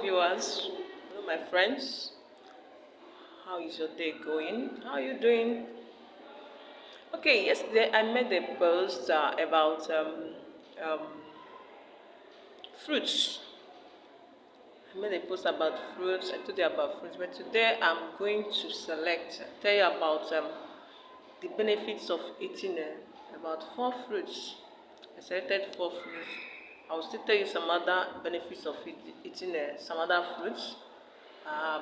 viewers, hello my friends. How is your day going? How are you doing? Okay, yesterday I made a post about um, fruits. I made a post about fruits. I told you about fruits, but today I'm going to tell you about the benefits of eating about 4 fruits. I selected 4 fruits. I will still tell you some other benefits of eating some other fruits.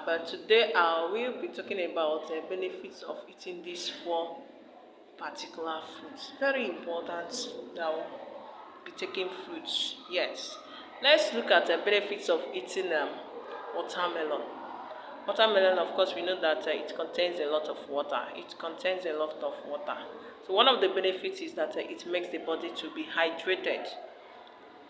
But today I will be talking about the benefits of eating these 4 particular fruits. Very important that we'll be taking fruits. Yes. Let's look at the benefits of eating watermelon. Watermelon, of course, we know that it contains a lot of water. It contains a lot of water. So one of the benefits is that it makes the body to be hydrated.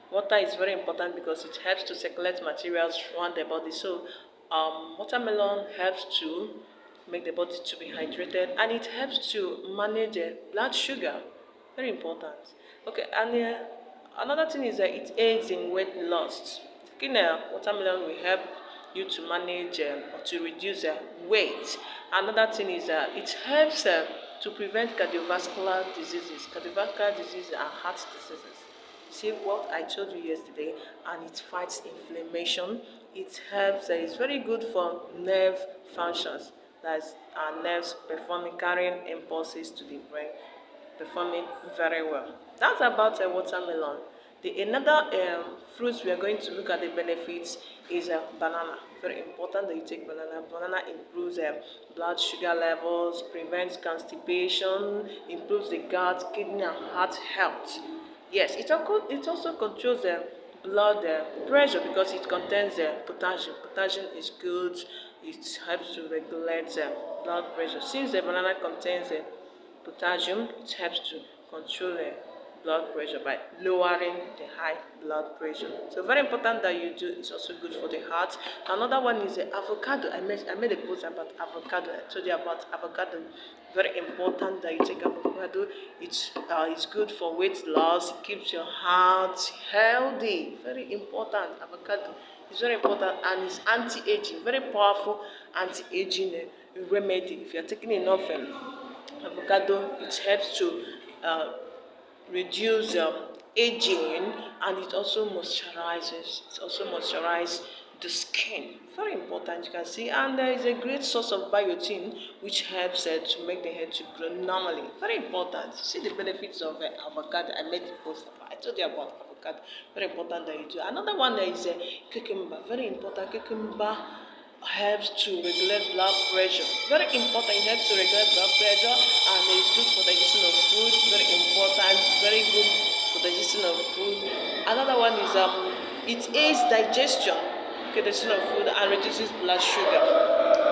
Water is very important because it helps to circulate materials around the body. So watermelon helps to make the body to be hydrated, and it helps to manage blood sugar. Very important. Okay, and another thing is that it aids in weight loss. Taking watermelon will help you to manage or to reduce weight. Another thing is that it helps to prevent cardiovascular diseases. Cardiovascular diseases are heart diseases. See what I told you yesterday, and it fights inflammation. It helps, it's very good for nerve functions. That's our nerves carrying impulses to the brain, performing very well. That's about watermelon. Another fruits we are going to look at the benefits is banana. Very important that you take banana. Banana improves blood sugar levels, prevents constipation, improves the gut, kidney, and heart health. Yes, it also controls blood pressure because it contains potassium. Potassium is good. It helps to regulate blood pressure. Since the banana contains potassium, it helps to control blood pressure by lowering the high blood pressure. So very important that you do. It's also good for the heart. Another one is avocado. I made a post about avocado. I told you about avocado. Very important that you take avocado. It's good for weight loss. It keeps your heart healthy. Very important. Avocado is very important, and it's anti-aging. Very powerful anti-aging remedy. If you're taking enough avocado, it helps to reduce aging, and it also moisturizes. It also moisturizes the skin. Very important, you can see, and there is a great source of biotin which helps to make the hair to grow normally. Very important. See the benefits of avocado. I made a post about. I told you about avocado. Very important that you do. Another one there is cucumber. Very important. Cucumber helps to regulate blood pressure. Very important. It helps to regulate blood pressure, and it's good for digestion of food. Very important. Very good for digestion of food. Another one is it aids digestion, digestion of food, and reduces blood sugar.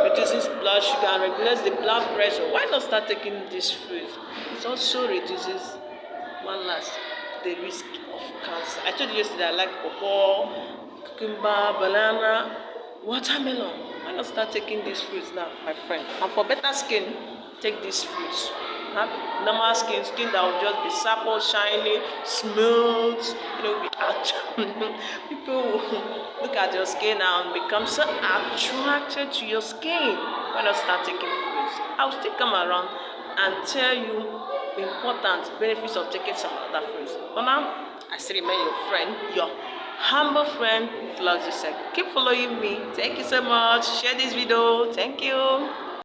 Reduces blood sugar and regulates the blood pressure. Why not start taking this food? It also reduces the risk of cancer. I told you yesterday I like pawpaw, cucumber, banana, watermelon. Why not start taking these fruits now, my friend? And for better skin, take these fruits. Have normal skin that will just be supple, shiny, smooth. People will look at your skin and become so attracted to your skin. Why not start taking fruits? I'll still come around and tell you the important benefits of taking some other fruits. For now, I still remain your friend, your humble friend, Floxy Cycle. Keep following me. Thank you so much. Share this video. Thank you.